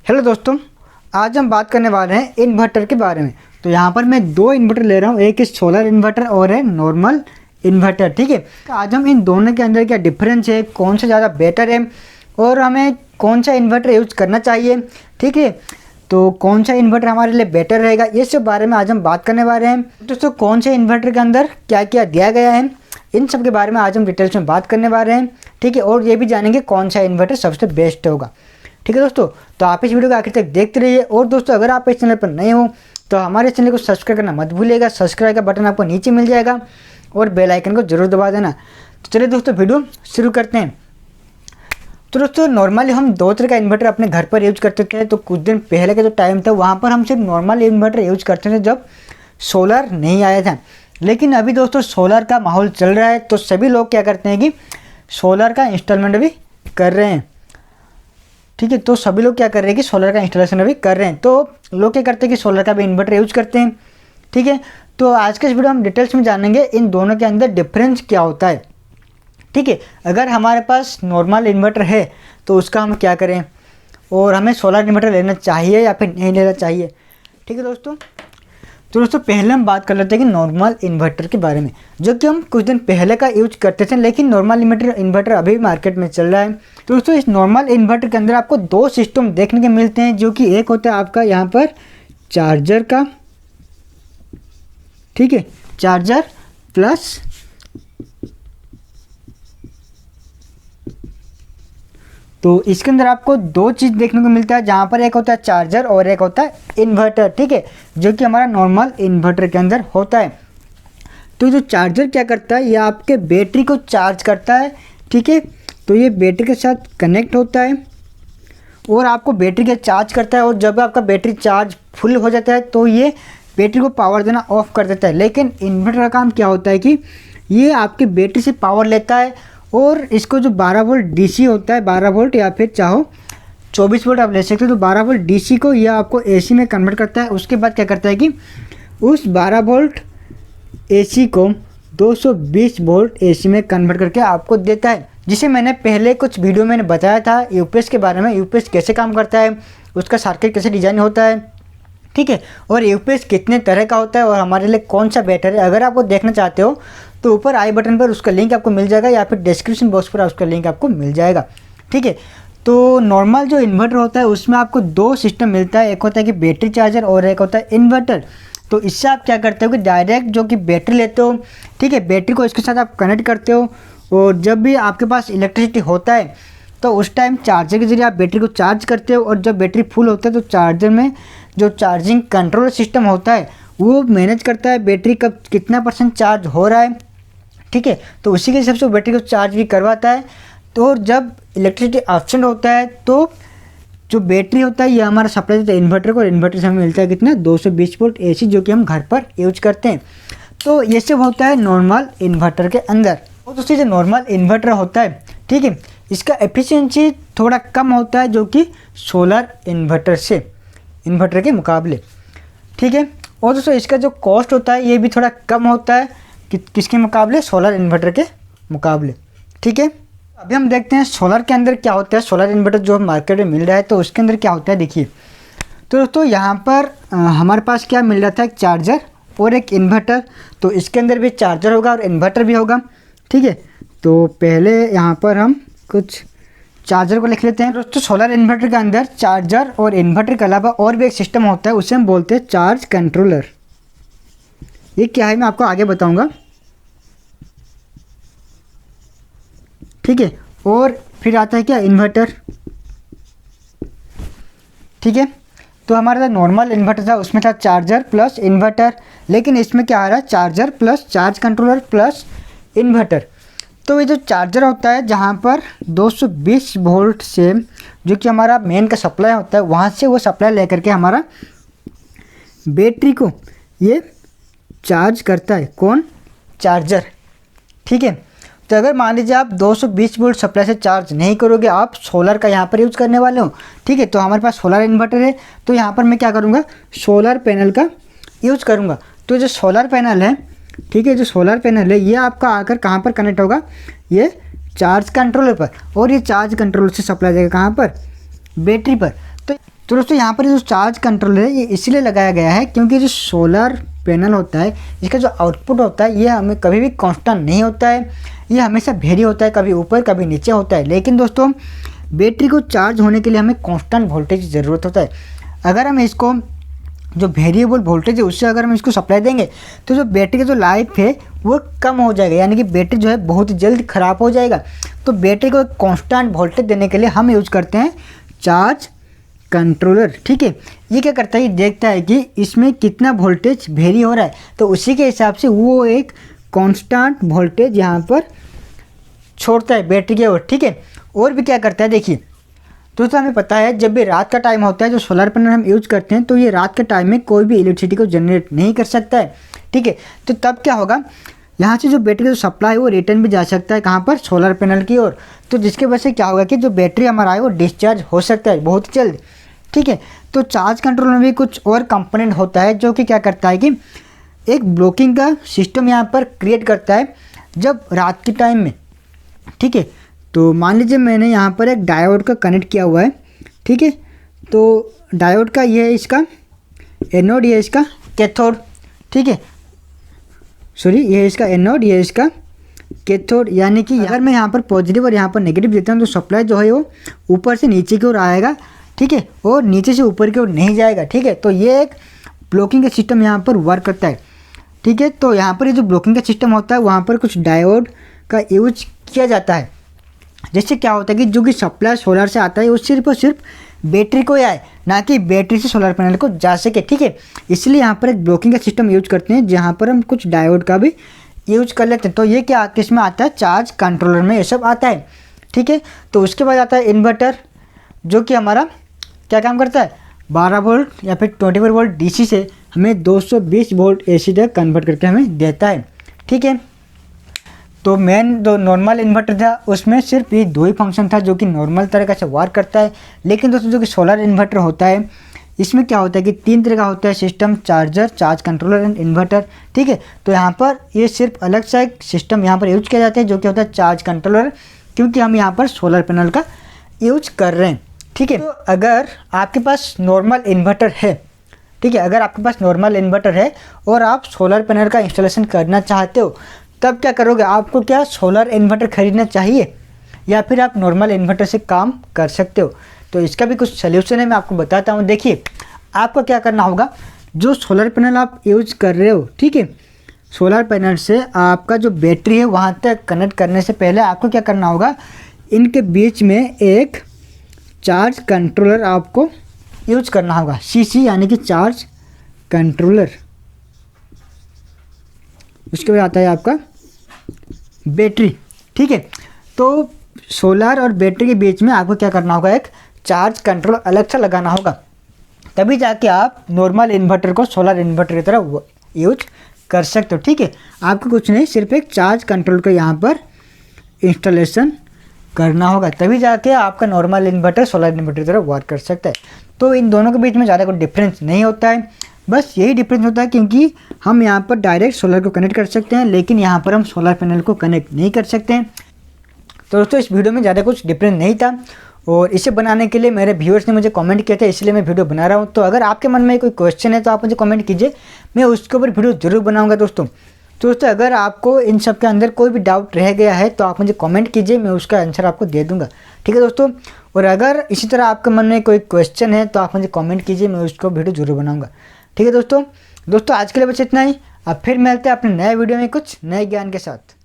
Hello दोस्तों, आज हम बात करने वाले हैं इन्वर्टर के बारे में। तो यहाँ पर मैं दो इन्वर्टर ले रहा हूँ, एक सोलर इन्वर्टर और है नॉर्मल इन्वर्टर। ठीक है, तो आज हम इन दोनों के अंदर क्या डिफरेंस है, कौन सा ज़्यादा बेटर है और हमें कौन सा इन्वर्टर यूज़ करना चाहिए। ठीक है, तो कौन सा इन्वर्टर हमारे लिए बेटर रहेगा, ये सब बारे में आज हम बात करने वाले हैं। दोस्तों, कौन से इन्वर्टर के अंदर क्या क्या दिया गया है, इन सब के बारे में आज हम डिटेल्स में बात करने वाले हैं। ठीक है, और ये भी जानेंगे कौन सा इन्वर्टर सबसे बेस्ट होगा। ठीक है दोस्तों, तो आप इस वीडियो को आखिर तक देखते रहिए। और दोस्तों, अगर आप इस चैनल पर नए हो तो हमारे चैनल को सब्सक्राइब करना मत भूलिएगा। सब्सक्राइब का बटन आपको नीचे मिल जाएगा और बेल आइकन को जरूर दबा देना। तो चलिए दोस्तों, वीडियो शुरू करते हैं। तो दोस्तों, नॉर्मली हम दो तरह का इन्वर्टर अपने घर पर यूज़ करते थे। तो कुछ दिन पहले का जो टाइम था वहाँ पर हम सिर्फ नॉर्मल इन्वर्टर यूज़ करते थे जब सोलर नहीं आया था। लेकिन अभी दोस्तों सोलर का माहौल चल रहा है, तो सभी लोग क्या करते हैं कि सोलर का इंस्टॉलमेंट भी कर रहे हैं। ठीक है, तो सभी लोग क्या कर रहे हैं कि सोलर का इंस्टॉलेशन भी कर रहे हैं। तो लोग क्या करते हैं कि सोलर का भी इन्वर्टर यूज़ करते हैं। ठीक है, तो आज के इस वीडियो हम डिटेल्स में जानेंगे इन दोनों के अंदर डिफरेंस क्या होता है। ठीक है, अगर हमारे पास नॉर्मल इन्वर्टर है तो उसका हम क्या करें, और हमें सोलर इन्वर्टर लेना चाहिए या फिर नहीं लेना चाहिए। ठीक है दोस्तों, तो दोस्तों पहले हम बात कर लेते हैं कि नॉर्मल इन्वर्टर के बारे में, जो कि हम कुछ दिन पहले का यूज करते थे। लेकिन नॉर्मल इन्वर्टर अभी भी मार्केट में चल रहा है। तो दोस्तों, इस नॉर्मल इन्वर्टर के अंदर आपको दो सिस्टम देखने के मिलते हैं, जो कि एक होता है आपका यहाँ पर चार्जर का। ठीक है, चार्जर प्लस तो इसके अंदर आपको दो चीज़ देखने को मिलता है, जहाँ पर एक होता है चार्जर और एक होता है इन्वर्टर। ठीक है, जो कि हमारा नॉर्मल इन्वर्टर के अंदर होता है। तो जो चार्जर क्या करता है, ये आपके बैटरी को चार्ज करता है। ठीक है, तो ये बैटरी के साथ कनेक्ट होता है और आपको बैटरी के चार्ज करता है। और जब आपका बैटरी चार्ज फुल हो जाता है तो ये बैटरी को पावर देना ऑफ कर देता है। लेकिन इन्वर्टर का काम क्या होता है कि ये आपकी बैटरी से पावर लेता है और इसको जो 12 वोल्ट डीसी होता है, 12 वोल्ट या फिर चाहो 24 वोल्ट आप ले सकते हो, तो 12 वोल्ट डीसी को यह आपको एसी में कन्वर्ट करता है। उसके बाद क्या करता है कि उस 12 वोल्ट एसी को 220 वोल्ट एसी में कन्वर्ट करके आपको देता है, जिसे मैंने पहले कुछ वीडियो में बताया था यूपीएस के बारे में। यूपीएस कैसे काम करता है, उसका सर्किट कैसे डिज़ाइन होता है। ठीक है, और यूपीएस कितने तरह का होता है और हमारे लिए कौन सा बेटर है। अगर आप वो देखना चाहते हो तो ऊपर आई बटन पर उसका लिंक आपको मिल जाएगा या फिर डिस्क्रिप्शन बॉक्स पर उसका लिंक आपको मिल जाएगा। ठीक है, तो नॉर्मल जो इन्वर्टर होता है उसमें आपको दो सिस्टम मिलता है, एक होता है कि बैटरी चार्जर और एक होता है इन्वर्टर। तो इससे आप क्या करते हो कि डायरेक्ट जो कि बैटरी लेते हो, ठीक है, बैटरी को इसके साथ आप कनेक्ट करते हो और जब भी आपके पास इलेक्ट्रिसिटी होता है तो उस टाइम चार्जर के जरिए आप बैटरी को चार्ज करते हो। और जब बैटरी फुल होता है तो चार्जर में जो चार्जिंग कंट्रोल सिस्टम होता है वो मैनेज करता है बैटरी कब कितना % चार्ज हो रहा है। ठीक है, तो उसी के हिसाब से बैटरी को चार्ज भी करवाता है। तो जब इलेक्ट्रिसिटी एब्सेंट होता है तो जो बैटरी होता है ये हमारा सप्लाई देता है इन्वर्टर को, और इन्वर्टर से हमें मिलता है कितना 220 वोल्ट एसी, जो कि हम घर पर यूज करते हैं। तो ये सब होता है नॉर्मल इन्वर्टर के अंदर। और दूसरी जो नॉर्मल इन्वर्टर होता है, ठीक है, इसका एफिशिएंसी थोड़ा कम होता है जो कि सोलर इन्वर्टर के मुकाबले। ठीक है, और दोस्तों इसका जो कॉस्ट होता है ये भी थोड़ा कम होता है किसके मुकाबले, सोलर इन्वर्टर के मुकाबले। ठीक है, अभी हम देखते हैं सोलर के अंदर क्या होता है। सोलर इन्वर्टर जो मार्केट में मिल रहा है तो उसके अंदर क्या होता है, देखिए। तो दोस्तों यहाँ पर हमारे पास क्या मिल रहा था, एक चार्जर और एक इन्वर्टर। तो इसके अंदर भी चार्जर होगा और इन्वर्टर भी होगा। ठीक है, तो पहले यहाँ पर हम कुछ चार्जर को लिख लेते हैं। दोस्तों, सोलर इन्वर्टर के अंदर चार्जर और इन्वर्टर के अलावा और भी एक सिस्टम होता है, उसे हम बोलते हैं चार्ज कंट्रोलर। ये क्या है मैं आपको आगे बताऊंगा। ठीक है, और फिर आता है क्या, इन्वर्टर। ठीक है, तो हमारा नॉर्मल इन्वर्टर था उसमें था चार्जर प्लस इन्वर्टर, लेकिन इसमें क्या आ रहा है, charger plus charge controller plus inverter. तो ये जो चार्जर होता है जहाँ पर 220 वोल्ट से जो कि हमारा मेन का सप्लाई होता है वहाँ से वो सप्लाई लेकर के हमारा बैटरी को ये चार्ज करता है। कौन, चार्जर। ठीक है, तो अगर मान लीजिए आप 220 वोल्ट सप्लाई से चार्ज नहीं करोगे, आप सोलर का यहाँ पर यूज़ करने वाले हो। ठीक है, तो हमारे पास सोलर इन्वर्टर है, तो यहाँ पर मैं क्या करूँगा, सोलर पैनल का यूज़ करूँगा। तो जो सोलर पैनल है, ठीक है, जो सोलर पैनल है ये आपका आकर कहाँ पर कनेक्ट होगा, ये चार्ज कंट्रोलर पर, और ये चार्ज कंट्रोलर से सप्लाई देगा कहाँ पर, बैटरी पर। तो तो दोस्तों यहाँ पर जो चार्ज कंट्रोलर है ये इसलिए लगाया गया है क्योंकि जो सोलर पैनल होता है इसका जो आउटपुट होता है ये हमें कभी भी कांस्टेंट नहीं होता है, ये हमेशा वेरी होता है, कभी ऊपर कभी नीचे होता है। लेकिन दोस्तों बैटरी को चार्ज होने के लिए हमें कांस्टेंट वोल्टेज की ज़रूरत होता है। अगर हम इसको जो वेरिएबल वोल्टेज है उससे अगर हम इसको सप्लाई देंगे तो जो बैटरी का जो लाइफ है वो कम हो जाएगा, यानी कि बैटरी जो है बहुत जल्द ख़राब हो जाएगा। तो बैटरी को कांस्टेंट वोल्टेज देने के लिए हम यूज करते हैं चार्ज कंट्रोलर। ठीक है, ये क्या करता है, ये देखता है कि इसमें कितना वोल्टेज वेरी हो रहा है, तो उसी के हिसाब से वो एक कांस्टेंट वोल्टेज यहाँ पर छोड़ता है बैटरी की ओर। ठीक है, और भी क्या करता है देखिए दोस्तों, हमें पता है जब भी रात का टाइम होता है जो सोलर पैनल हम यूज करते हैं तो ये रात के टाइम में कोई भी इलेक्ट्रिसिटी को जनरेट नहीं कर सकता है। ठीक है, तो तब क्या होगा, यहाँ से जो बैटरी का सप्लाई है वो रिटर्न भी जा सकता है कहाँ पर, सोलर पैनल की ओर। तो जिसके वजह से क्या होगा कि जो बैटरी हमारा है वो डिस्चार्ज हो सकता है बहुत जल्द। ठीक है, तो चार्ज कंट्रोल में भी कुछ और कंपोनेंट होता है जो कि क्या करता है कि एक ब्लॉकिंग का सिस्टम यहाँ पर क्रिएट करता है जब रात के टाइम में। ठीक है, तो मान लीजिए मैंने यहाँ पर एक डायोड का कनेक्ट किया हुआ है। ठीक है, तो डायोड का ये है इसका एनोड, ये है इसका कैथोड। ठीक है, सॉरी, ये है इसका एनोड, ये है इसका कैथोड। यानी कि अगर मैं यहाँ पर पॉजिटिव और यहाँ पर नेगेटिव देता हूँ तो सप्लाई जो है वो ऊपर से नीचे की ओर आएगा। ठीक है, और नीचे से ऊपर की ओर नहीं जाएगा। ठीक है, तो ये एक ब्लॉकिंग का सिस्टम यहाँ पर वर्क करता है। ठीक है, तो यहाँ पर ये जो ब्लॉकिंग का सिस्टम होता है वहाँ पर कुछ डायोड का यूज किया जाता है, जिससे क्या होता है कि जो कि सप्लाई सोलर से आता है वो सिर्फ और सिर्फ बैटरी को आए, ना कि बैटरी से सोलर पैनल को जा सके। ठीक है, इसलिए यहाँ पर एक ब्लॉकिंग का सिस्टम यूज करते हैं जहाँ पर हम कुछ डायोड का भी यूज कर लेते हैं। तो ये क्या किस में आता है, चार्ज कंट्रोलर में ये सब आता है। ठीक है, तो उसके बाद आता है इन्वर्टर, जो कि हमारा क्या काम करता है, 12 वोल्ट या फिर 24 वोल्ट डीसी से हमें 220 वोल्ट एसी तक कन्वर्ट करके हमें देता है। ठीक है, तो मेन जो नॉर्मल इन्वर्टर था उसमें सिर्फ ये दो ही फंक्शन था जो कि नॉर्मल तरीक़े से वर्क करता है। लेकिन दोस्तों जो कि सोलर इन्वर्टर होता है इसमें क्या होता है कि 3 तरह का होता है system, charger, charge controller and inverter. ठीक है, तो यहाँ पर ये सिर्फ अलग सा एक सिस्टम यहाँ पर यूज किया जाता है जो कि होता है चार्ज कंट्रोलर, क्योंकि हम यहाँ पर सोलर पैनल का यूज कर रहे हैं। ठीक है, तो अगर आपके पास नॉर्मल इन्वर्टर है, ठीक है, अगर आपके पास नॉर्मल इन्वर्टर है और आप सोलर पैनल का इंस्टॉलेशन करना चाहते हो तब क्या करोगे, आपको क्या सोलर इन्वर्टर खरीदना चाहिए या फिर आप नॉर्मल इन्वर्टर से काम कर सकते हो। तो इसका भी कुछ सल्यूशन है, मैं आपको बताता हूँ। देखिए, आपको क्या करना होगा, जो सोलर पैनल आप यूज कर रहे हो, ठीक है, सोलर पैनल से आपका जो बैटरी है वहाँ तक कनेक्ट करने से पहले आपको क्या करना होगा, इनके बीच में एक चार्ज कंट्रोलर आपको यूज करना होगा, सीसी यानी कि चार्ज कंट्रोलर। उसके बाद आता है आपका बैटरी। ठीक है, तो सोलर और बैटरी के बीच में आपको क्या करना होगा, एक चार्ज कंट्रोल अलग से लगाना होगा, तभी जाके आप नॉर्मल इन्वर्टर को सोलर इन्वर्टर की तरह यूज कर सकते हो। ठीक है, आपको कुछ नहीं, सिर्फ एक चार्ज कंट्रोल को यहाँ पर इंस्टॉलेशन करना होगा, तभी जाके आपका नॉर्मल इन्वर्टर सोलर इन्वर्टर की तरह वर्क कर सकता है। तो इन दोनों के बीच में ज़्यादा कोई डिफरेंस नहीं होता है, बस यही डिफरेंस होता है क्योंकि हम यहाँ पर डायरेक्ट सोलर को कनेक्ट कर सकते हैं लेकिन यहाँ पर हम सोलर पैनल को कनेक्ट नहीं कर सकते हैं। तो दोस्तों इस वीडियो में ज़्यादा कुछ डिफरेंस नहीं था और इसे बनाने के लिए मेरे व्यूअर्स ने मुझे कमेंट किया था, इसलिए मैं वीडियो बना रहा हूँ। तो अगर आपके मन में कोई क्वेश्चन है तो आप मुझे कमेंट कीजिए, मैं उसके ऊपर वीडियो ज़रूर बनाऊँगा दोस्तों। तो दोस्तों अगर आपको इन सब के अंदर कोई भी डाउट रह गया है तो आप मुझे कमेंट कीजिए, मैं उसका आंसर आपको दे दूँगा। ठीक है दोस्तों, और अगर इसी तरह आपके मन में कोई क्वेश्चन है तो आप मुझे कमेंट कीजिए, मैं उसको वीडियो ज़रूर बनाऊँगा। ठीक है दोस्तों आज के लिए बस इतना ही। अब फिर मिलते हैं अपने नए वीडियो में कुछ नए ज्ञान के साथ।